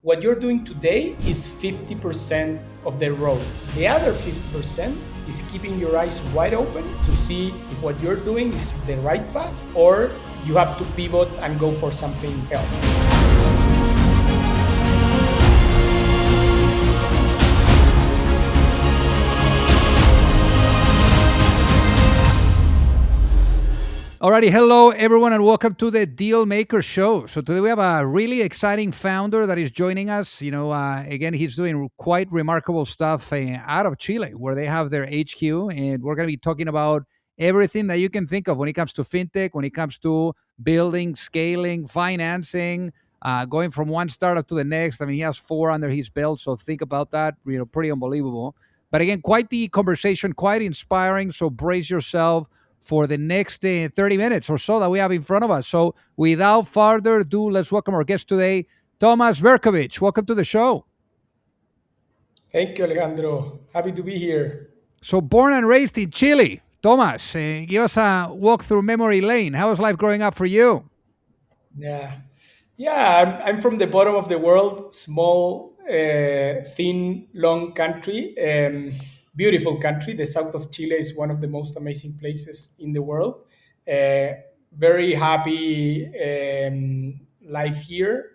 what you're doing today is 50% of the road. The other 50% is keeping your eyes wide open to see if what you're doing is the right path or you have to pivot and go for something else. Alrighty, hello everyone and welcome to the Deal Maker Show. So today we have a really exciting founder that is joining us. Again, he's doing quite remarkable stuff out of Chile where they have their HQ, and we're going to be talking about everything that you can think of when it comes to fintech, when it comes to building, scaling, financing, going from one startup to the next. I mean, he has 4 under his belt, so think about that. Pretty unbelievable. But again, quite the conversation, quite inspiring. So brace yourself for the next 30 minutes or so that we have in front of us. So without further ado, let's welcome our guest today, Tomas Bercovich. Welcome to the show. Thank you, Alejandro. Happy to be here. So born and raised in Chile. Tomas, give us a walk through memory lane. How was life growing up for you? I'm from the bottom of the world, small, thin, long country. Beautiful country. The south of Chile is one of the most amazing places in the world. Very happy life here.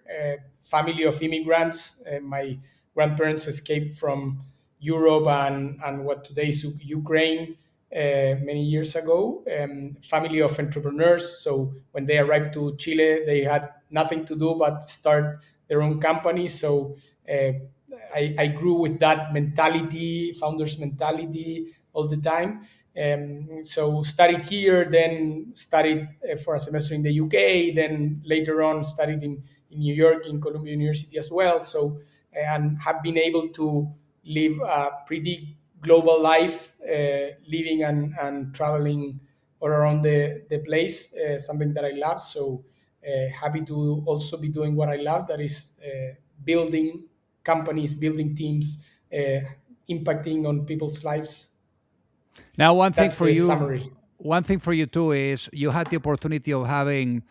Family of immigrants. My grandparents escaped from Europe and what today is Ukraine many years ago. Family of entrepreneurs. So when they arrived to Chile, they had nothing to do but start their own company. So I grew with that mentality, founders mentality all the time. So studied here, then studied for a semester in the UK, then later on studied in New York in Columbia University as well. So and have been able to live a pretty global life, living and traveling all around the place, something that I love. So happy to also be doing what I love, that is building companies, building teams, impacting on people's lives. Now, one thing That's for the you, summary. one thing for you too is you had the opportunity of having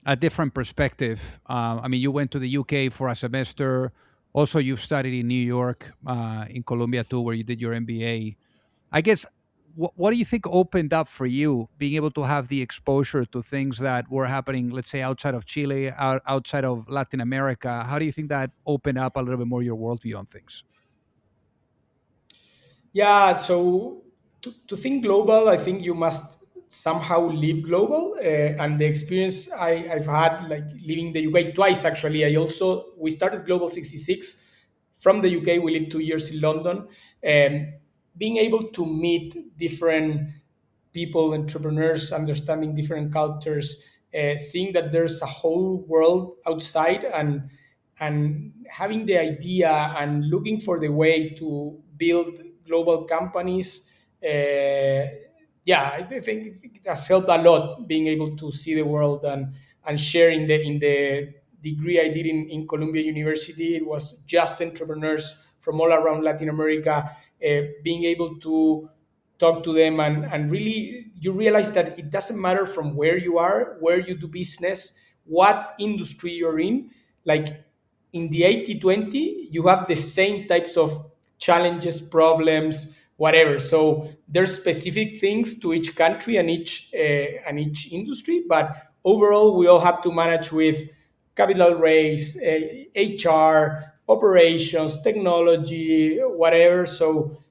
a different perspective. You went to the UK for a semester. Also, you've studied in New York, in Columbia too, where you did your MBA. I guess, what do you think opened up for you, being able to have the exposure to things that were happening, let's say, outside of Chile, outside of Latin America? How do you think that opened up a little bit more your worldview on things? Yeah, so to think global, I think you must somehow live global. And the experience I've had, like living in the UK twice, actually. We started Global 66 from the UK. We lived 2 years in London. And being able to meet different people, entrepreneurs, understanding different cultures, seeing that there's a whole world outside, and having the idea and looking for the way to build global companies. I think it has helped a lot being able to see the world and share in the degree I did in Columbia University. It was just entrepreneurs from all around Latin America, being able to talk to them, and really you realize that it doesn't matter from where you are, where you do business, what industry you're in. Like in the 80/20, you have the same types of challenges, problems, whatever. So there's specific things to each country and each industry, but overall we all have to manage with capital raise, HR, operations, technology, whatever. So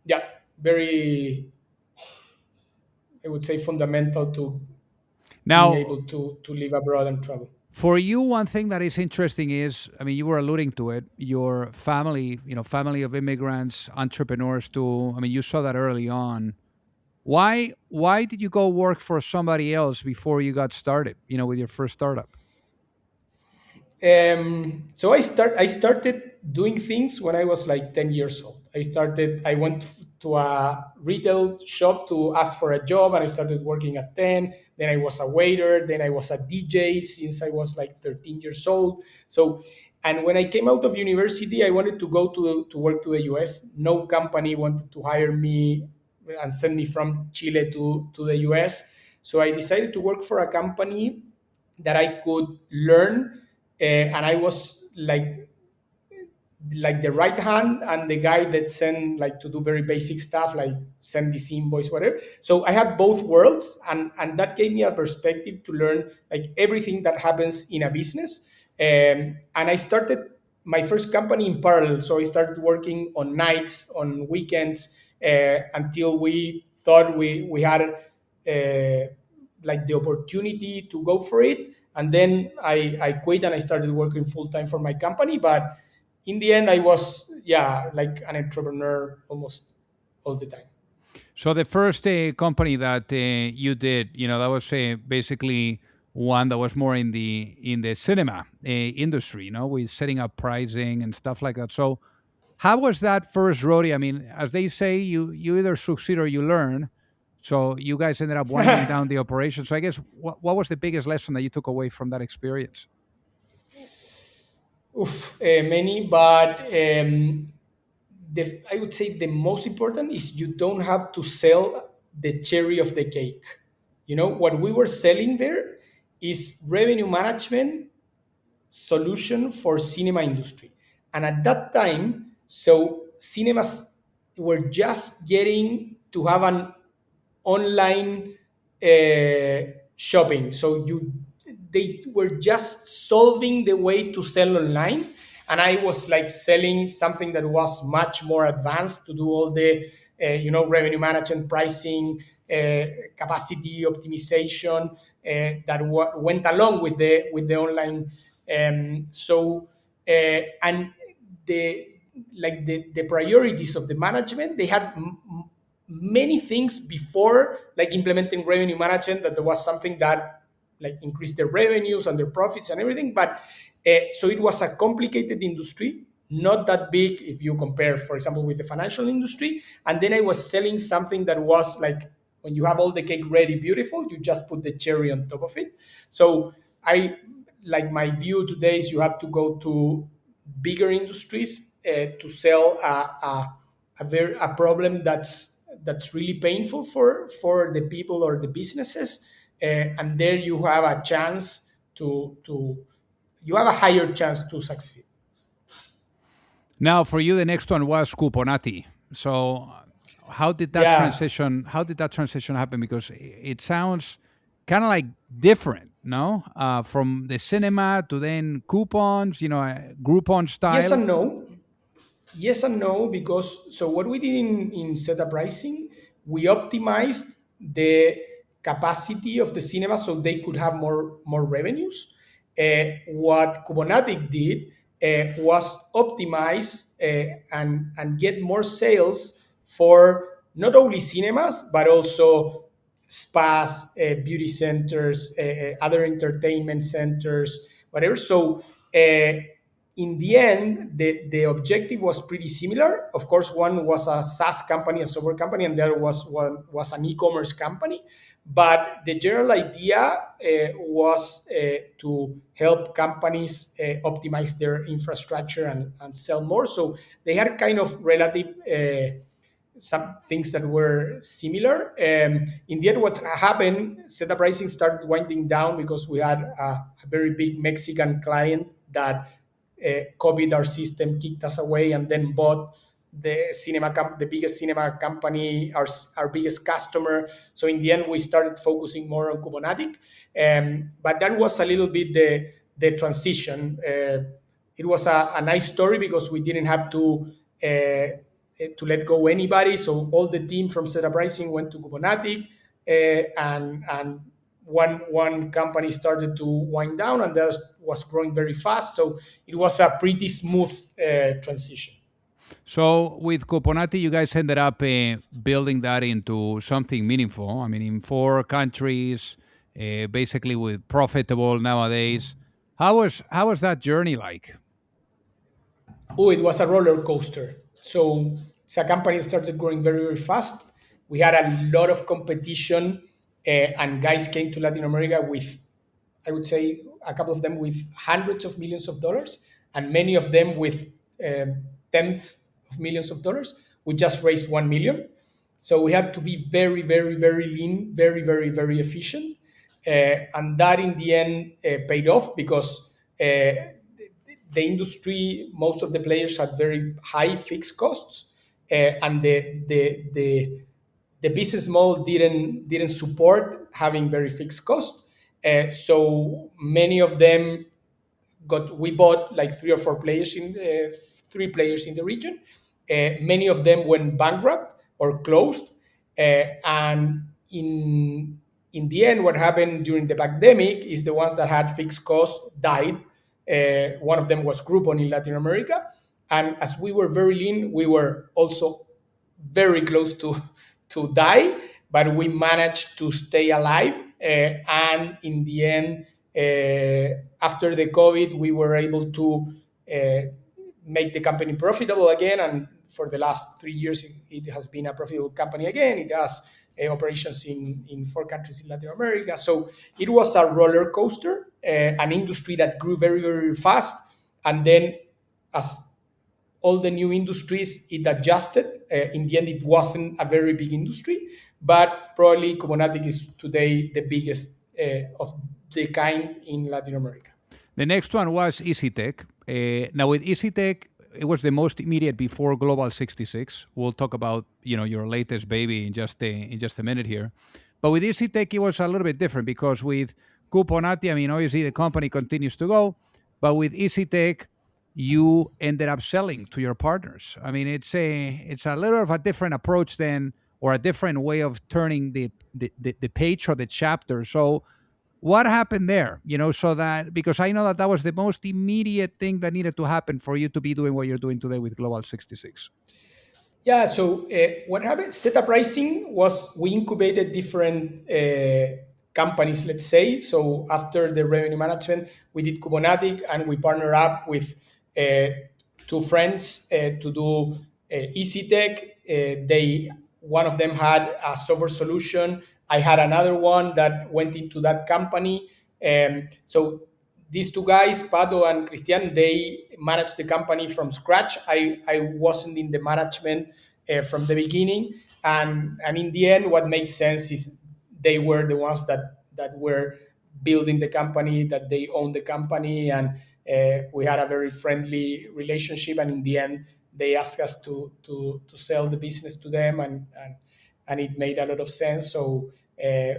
yeah, very, I would say, fundamental to being Now, able to live abroad and travel. for you, one thing that is interesting is, you were alluding to it, your family, family of immigrants, entrepreneurs too. You saw that early on. Why did you go work for somebody else before you got started, with your first startup? So I started doing things when I was like 10 years old. I went to a retail shop to ask for a job, and I started working at 10. Then I was a waiter, then I was a DJ since I was like 13 years old. So, and when I came out of university, I wanted to go to work to the US. No company wanted to hire me and send me from Chile to the US. So I decided to work for a company that I could learn and I was like the right hand and the guy that sent like to do very basic stuff like send this invoice whatever. So I had both worlds, and that gave me a perspective to learn like everything that happens in a business. And I started my first company in parallel, so I started working on nights, on weekends, until we thought we had like the opportunity to go for it. And then I quit and I started working full time for my company. But in the end, I was, yeah, like an entrepreneur almost all the time. So the first company that you did, that was basically one that was more in the cinema industry, with setting up pricing and stuff like that. So how was that first rodeo? I mean, as they say, you either succeed or you learn. So you guys ended up winding down the operation. So I guess what was the biggest lesson that you took away from that experience? Many, but I would say the most important is you don't have to sell the cherry of the cake. What we were selling there is revenue management solution for cinema industry. And at that time, so cinemas were just getting to have an online shopping. So they were just solving the way to sell online, and I was like selling something that was much more advanced to do all the revenue management, pricing, capacity optimization that went along with the online. And the the priorities of the management, they had many things before like implementing revenue management, that there was something that like increased their revenues and their profits and everything. But so it was a complicated industry, not that big if you compare, for example, with the financial industry. And then I was selling something that was like, when you have all the cake ready, beautiful, you just put the cherry on top of it. So I like, my view today is you have to go to bigger industries to sell a problem that's really painful for the people or the businesses, and there you have a chance to you have a higher chance to succeed. Now, for you, the next one was Cuponati. So, how did that Yeah. transition? How did that transition happen? Because it sounds kind of like different, no? From the cinema to then coupons, Groupon Yes style. and no. Yes and no, because so what we did in ZhetaPricing, we optimized the capacity of the cinema so they could have more revenues. What Cuponatic did was optimize and get more sales for not only cinemas but also spas, beauty centers, other entertainment centers, whatever. So in the end, the objective was pretty similar. Of course, one was a SaaS company, a software company, and the other was an e-commerce company. But the general idea was to help companies optimize their infrastructure and sell more. So they had kind of relative some things that were similar. In the end, what happened, Zeta Pricing started winding down because we had a very big Mexican client that copied our system, kicked us away, and then bought the biggest cinema company, our biggest customer. So in the end, we started focusing more on Cuponatic. But that was a little bit the transition. It was a nice story because we didn't have to let go anybody. So all the team from Zeta Pricing went to Cuponatic, and one company started to wind down, and that was growing very fast. So it was a pretty smooth transition. So with Cuponati, you guys ended up building that into something meaningful. I mean, in 4 countries, basically with profitable nowadays. How was that journey like? Oh, it was a roller coaster. So the company started growing very, very fast. We had a lot of competition, and guys came to Latin America with, I would say, a couple of them with hundreds of millions of dollars, and many of them with tens of millions of dollars. We just raised 1 million, so we had to be very, very, very lean, very, very, very efficient, and that in the end paid off because the industry, most of the players had very high fixed costs, and the business model didn't support having very fixed costs. So many of them got we bought like three players in the region. Many of them went bankrupt or closed, and in the end, what happened during the pandemic is the ones that had fixed costs died. One of them was Groupon in Latin America, and as we were very lean, we were also very close to die, but we managed to stay alive. And in the end, after the COVID, we were able to uh, make the company profitable again. And for the last 3 years, it has been a profitable company again. It has operations in four countries in Latin America. So it was a roller coaster, an industry that grew very, very fast. And then, as all the new industries, it adjusted. In the end, it wasn't a very big industry, but probably Cuponatic is today the biggest of the kind in Latin America. The next one was EasyTech. Now with EasyTech, it was the most immediate before Global 66. We'll talk about your latest baby in just a minute here. But with EasyTech, it was a little bit different because with Cuponati, I mean, obviously the company continues to go, but with EasyTech, you ended up selling to your partners. I mean, it's a little of a different approach than or a different way of turning the page or the chapter. So what happened there? So that because I know that that was the most immediate thing that needed to happen for you to be doing what you're doing today with Global 66. Yeah, so what happened? ZhetaPricing was we incubated different companies, let's say. So after the revenue management, we did Cuponatic and we partnered up with uh, two friends to do EasyTech. They One of them had a software solution. I had another one that went into that company. So these two guys, Pato and Christian, they managed the company from scratch. I wasn't in the management from the beginning. And in the end, what makes sense is they were the ones that were building the company, that they own the company. And we had a very friendly relationship. And in the end, they asked us to sell the business to them. And it made a lot of sense. So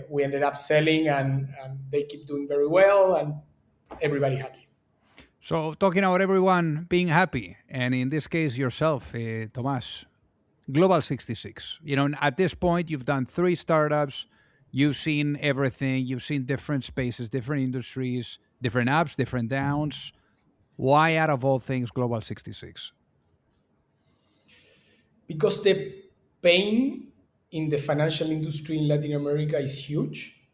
we ended up selling, and they keep doing very well. And everybody happy. So talking about everyone being happy, and in this case yourself, Tomas, Global 66. At this point, you've done three startups. You've seen everything. You've seen different spaces, different industries, different ups, different downs. Why, out of all things, Global 66? Because the pain in the financial industry in Latin America is huge.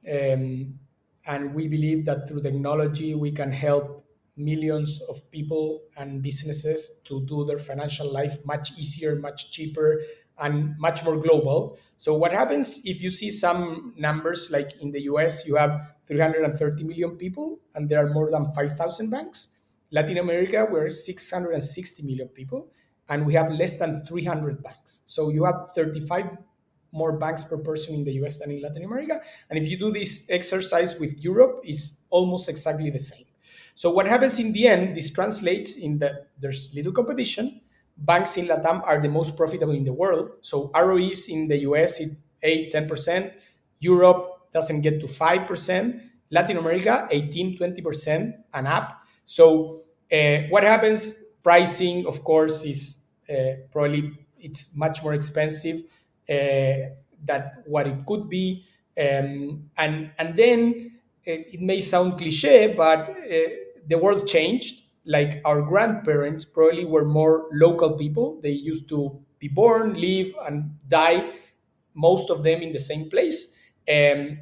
And we believe that through technology, we can help millions of people and businesses to do their financial life much easier, much cheaper, and much more global. So, what happens if you see some numbers like in the US, you have 330 million people and there are more than 5,000 banks? Latin America, we're 660 million people and we have less than 300 banks. So you have 35 more banks per person in the US than in Latin America. And if you do this exercise with Europe, it's almost exactly the same. So what happens in the end, this translates in that there's little competition. Banks in LatAm are the most profitable in the world. So ROEs in the US is 8, 10%. Europe doesn't get to 5%. Latin America, 18, 20% and up. So what happens? Pricing, of course, is probably it's much more expensive than what it could be, and then it may sound cliche, but the world changed. Like our grandparents probably were more local people. They used to be born, live, and die, most of them in the same place. And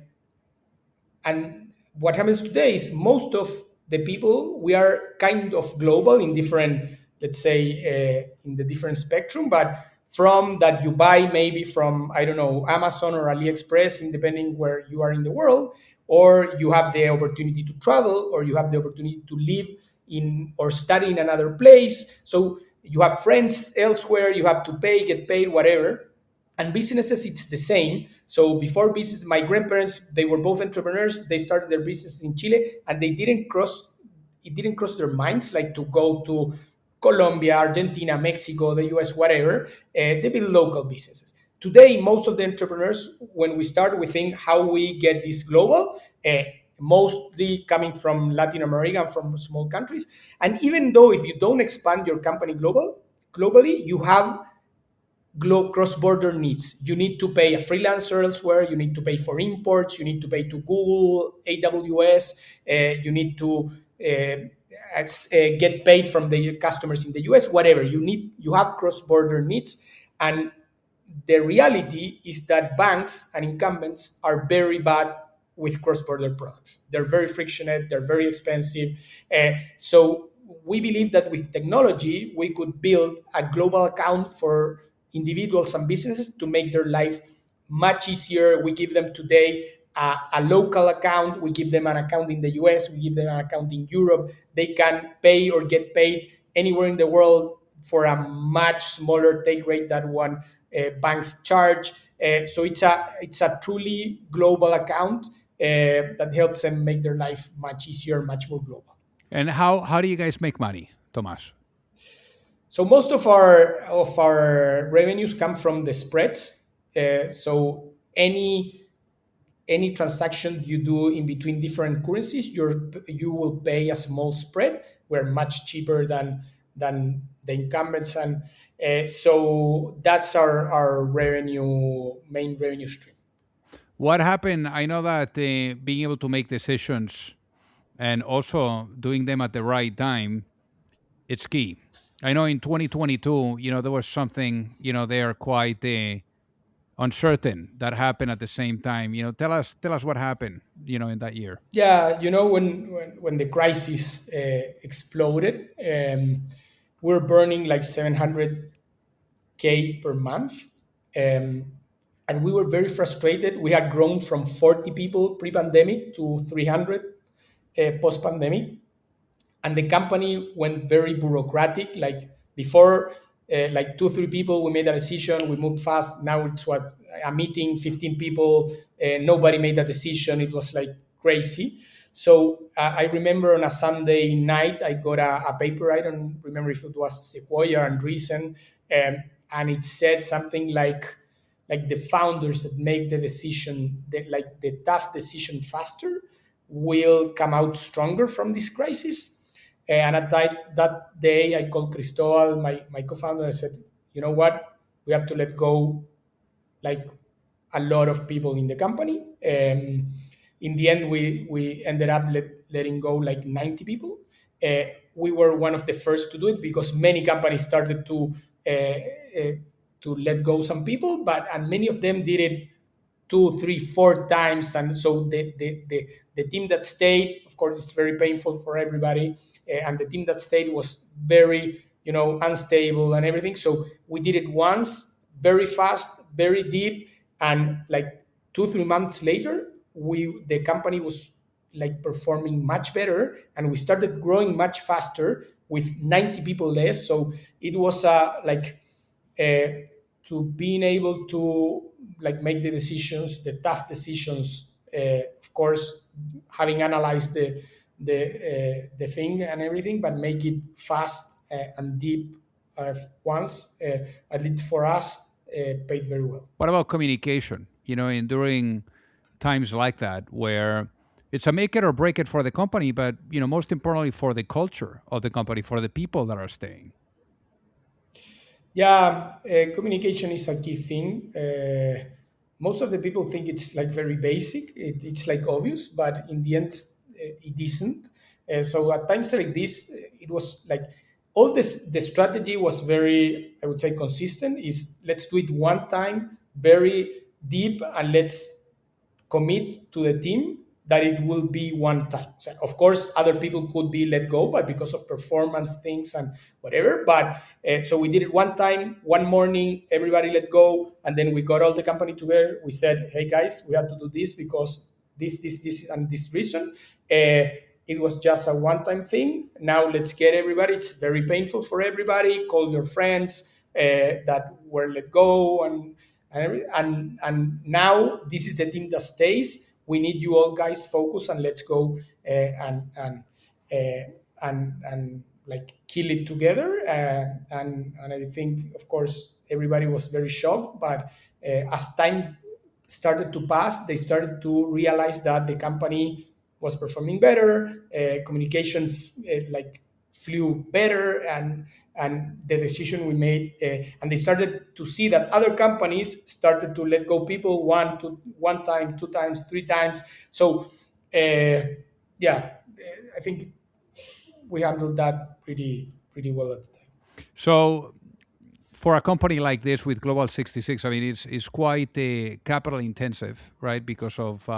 what happens today is most of the people, we are kind of global in different, let's say, in the different spectrum, but from that you buy maybe from, I don't know, Amazon or AliExpress, in depending where you are in the world, or you have the opportunity to travel, or you have the opportunity to live in or study in another place. So you have friends elsewhere, you have to pay, get paid, whatever. And businesses, it's the same. So before business, my grandparents, they were both entrepreneurs. They started their business in Chile and they didn't cross it didn't cross their minds like to go to Colombia, Argentina, Mexico, the US, whatever. They build local businesses. Today, most of the entrepreneurs, when we start, we think how we get this global, mostly coming from Latin America and from small countries. And even though if you don't expand your company globally, you have cross-border needs. You need to pay a freelancer elsewhere. You need to pay for imports. You need to pay to Google, AWS. You need to get paid from the customers in the US. Whatever you need, you have cross-border needs, and the reality is that banks and incumbents are very bad with cross-border products. They're very frictionate, they're very expensive. So we believe that with technology, we could build a global account for individuals and businesses to make their life much easier. We give them today a local account, we give them an account in the US, we give them an account in Europe. They can pay or get paid anywhere in the world for a much smaller take rate than one banks charge. So it's a truly global account that helps them make their life much easier, much more global. And how do you guys make money, Tomas? So most of our revenues come from the spreads. So any transaction you do in between different currencies, you will pay a small spread. We're much cheaper than the incumbents, and so that's our main revenue stream. What happened? I know that being able to make decisions and also doing them at the right time, it's key. I know in 2022, there was something, there quite uncertain that happened at the same time. Tell us what happened, in that year. Yeah, when the crisis exploded, we're burning like 700K per month, um, and we were very frustrated. We had grown from 40 people pre-pandemic to 300 post-pandemic, and the company went very bureaucratic. Like before, like 2 3 people, we made a decision, we moved fast. Now it's what, a meeting, 15 people, nobody made a decision. It was like crazy. So I remember on a Sunday night I got a paper. I don't remember if it was Sequoia and Reason, and it said something like the founders that make the decision, like the tough decision faster, will come out stronger from this crisis. And at that day, I called Cristobal, my co-founder, and I said, you know what? We have to let go like a lot of people in the company. In the end, we ended up letting go like 90 people. We were one of the first to do it because many companies started to let go some people, and many of them did it 2 3 4 times. And so the team that stayed, of course, it's very painful for everybody, and the team that stayed was very unstable and everything. So we did it once, very fast, very deep, and like 2 3 months later, the company was like performing much better, and we started growing much faster with 90 people less. So it was uh, to being able to like make the decisions, the tough decisions. Of course, having analyzed the thing and everything, but make it fast and deep once. At least for us, paid very well. What about communication? In during times like that where it's a make it or break it for the company, but most importantly for the culture of the company, for the people that are staying. Yeah, communication is a key thing. Most of the people think it's like very basic. It's like obvious, but in the end, it isn't. So at times like this, it was like all this. The strategy was very, I would say, consistent. Is let's do it one time, very deep, and let's commit to the team that it will be one time. So of course, other people could be let go, but because of performance things and whatever. But so we did it one time, one morning, everybody let go, and then we got all the company together. We said, "Hey guys, we have to do this because this, and this reason." It was just a one-time thing. Now let's get everybody. It's very painful for everybody. Call your friends that were let go, and now this is the team that stays. We need you all guys focus, and let's go, and and like kill it together. And I think, of course, everybody was very shocked. But as time started to pass, they started to realize that the company was performing better, communication like flew better, and the decision we made, and they started to see that other companies started to let go people one time, two times, three times. So yeah, I think we handled that pretty well at the time. So for a company like this with Global 66, I mean, it's quite capital intensive, right? Because of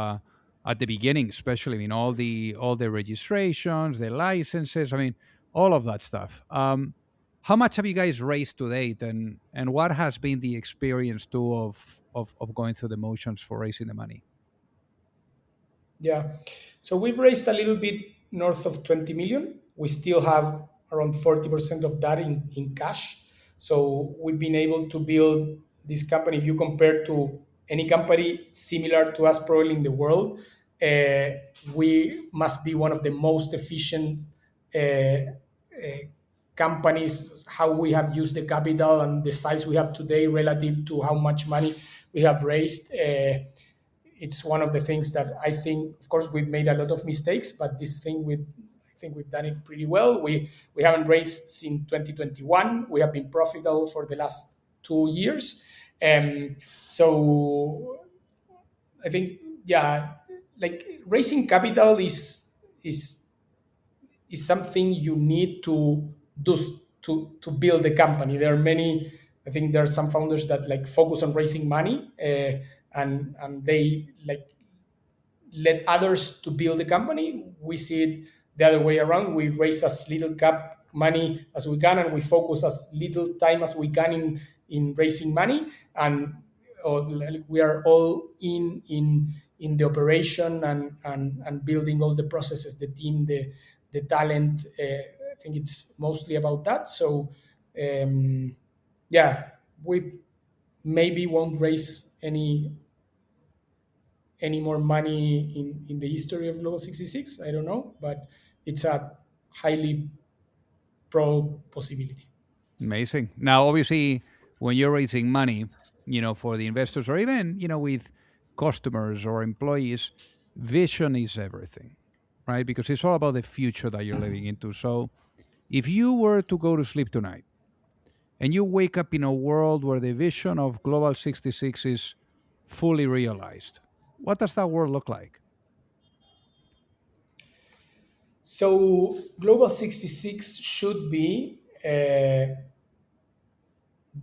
at the beginning, especially, I mean, all the registrations, the licenses, I mean, all of that stuff. How much have you guys raised to date, and what has been the experience too of going through the motions for raising the money? Yeah. So we've raised a little bit north of 20 million. We still have around 40% of that in cash. So we've been able to build this company. If you compare to any company similar to us, probably in the world, uh, we must be one of the most efficient companies. How we have used the capital and the size we have today relative to how much money we have raised. It's one of the things that I think, of course, we've made a lot of mistakes, but this thing I think we've done it pretty well. We haven't raised since 2021. We have been profitable for the last 2 years. So I think, yeah, like raising capital is something you need to do to build the company. There are many. I think there are some founders that like focus on raising money, and they like let others to build the company. We see it the other way around. We raise as little cap money as we can, and we focus as little time as we can in raising money. And like, we are all in the operation and building all the processes, the team, the talent. I think it's mostly about that. So yeah, we maybe won't raise any more money in the history of Global 66. I don't know, but it's a highly pro possibility. Amazing. Now, obviously, when you're raising money, for the investors or even, with customers or employees, vision is everything, right? Because it's all about the future that you're living into. So if you were to go to sleep tonight and you wake up in a world where the vision of Global 66 is fully realized, what does that world look like? So Global 66 should be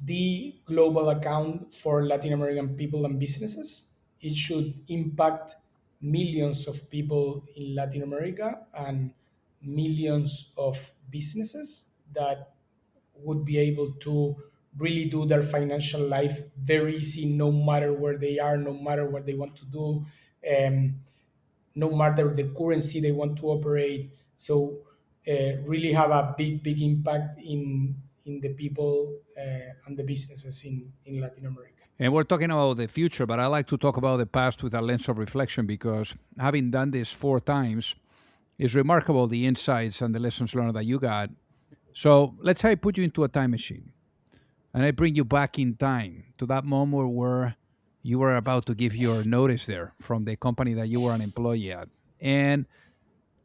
the global account for Latin American people and businesses. It should impact millions of people in Latin America and millions of businesses that would be able to really do their financial life very easy, no matter where they are, no matter what they want to do, um, no matter the currency they want to operate. So really have a big impact in the people and the businesses in Latin America. And we're talking about the future, but I like to talk about the past with a lens of reflection because having done this 4 times, it's remarkable the insights and the lessons learned that you got. So let's say I put you into a time machine and I bring you back in time to that moment where you were about to give your notice there from the company that you were an employee at. And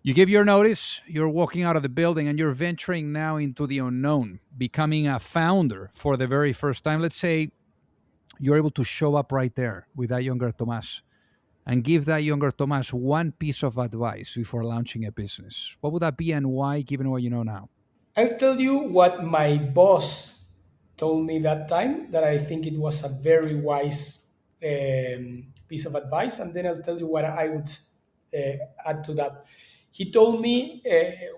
you give your notice, you're walking out of the building, and you're venturing now into the unknown, becoming a founder for the very first time. Let's say you're able to show up right there with that younger Tomas and give that younger Tomas one piece of advice before launching a business. What would that be and why, given what you know now? I'll tell you what my boss told me that time, that I think it was a very wise piece of advice, and then I'll tell you what I would add to that. He told me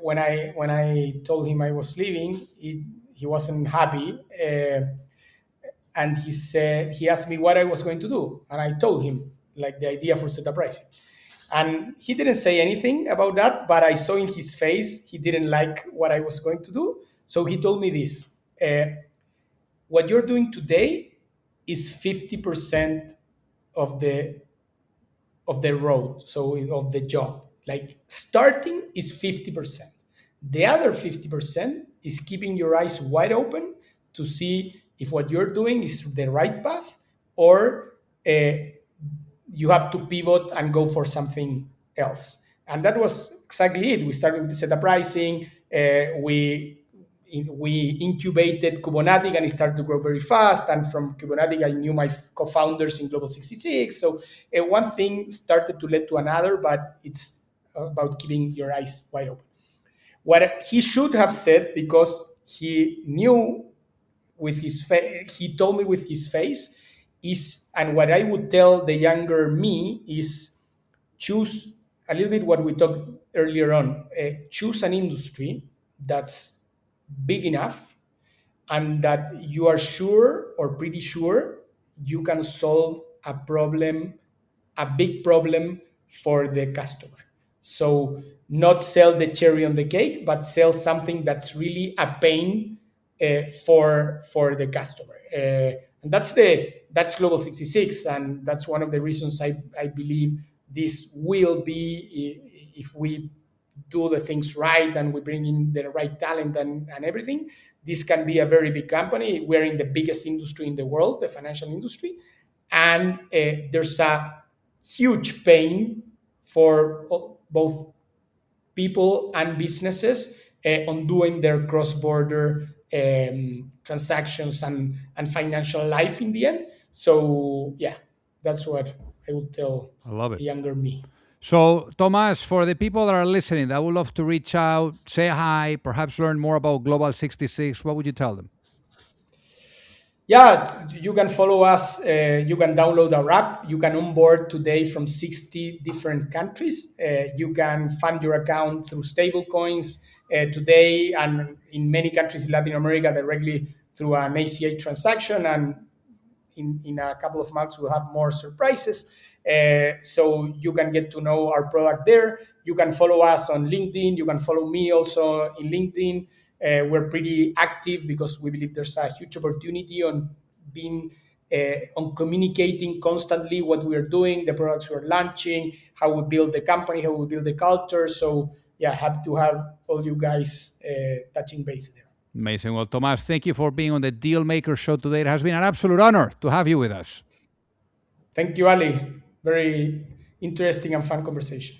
when I told him I was leaving, he wasn't happy, and he asked me what I was going to do, and I told him like the idea for ZhetaPricing. And he didn't say anything about that, but I saw in his face he didn't like what I was going to do. So he told me this: what you're doing today is 50% of the road, so of the job. Like starting is 50%. The other 50% is keeping your eyes wide open to see if what you're doing is the right path, or you have to pivot and go for something else. And that was exactly it. We started with ZhetaPricing. We incubated Cuponatic, and it started to grow very fast. And from Cuponatic, I knew my co-founders in Global 66. So one thing started to lead to another, but it's about keeping your eyes wide open. What he should have said, because he knew with his face, he told me with his face, is, and what I would tell the younger me is, choose a little bit what we talked earlier on. Choose an industry that's big enough and that you are sure or pretty sure you can solve a problem, a big problem for the customer. So not sell the cherry on the cake, but sell something that's really a pain for the customer. And that's Global 66, and that's one of the reasons I believe this will be, if we do the things right and we bring in the right talent and everything, this can be a very big company. We're in the biggest industry in the world, the financial industry, and there's a huge pain for both people and businesses on doing their cross-border transactions and financial life in the end. So yeah, that's what I would tell I love the it. younger me. So, Tomas, for the people that are listening that would love to reach out, say hi, perhaps learn more about Global 66, what would you tell them? Yeah, you can follow us. You can download our app. You can onboard today from 60 different countries. You can fund your account through stable coins today, and in many countries in Latin America directly through an ACH transaction. And in a couple of months, we'll have more surprises. So you can get to know our product there. You can follow us on LinkedIn. You can follow me also in LinkedIn. We're pretty active because we believe there's a huge opportunity on being on communicating constantly what we're doing, the products we're launching, how we build the company, how we build the culture. So yeah, happy to have all you guys touching base there. Amazing. Well, Tomas, thank you for being on the Deal Maker Show today. It has been an absolute honor to have you with us. Thank you, Ali. Very interesting and fun conversation.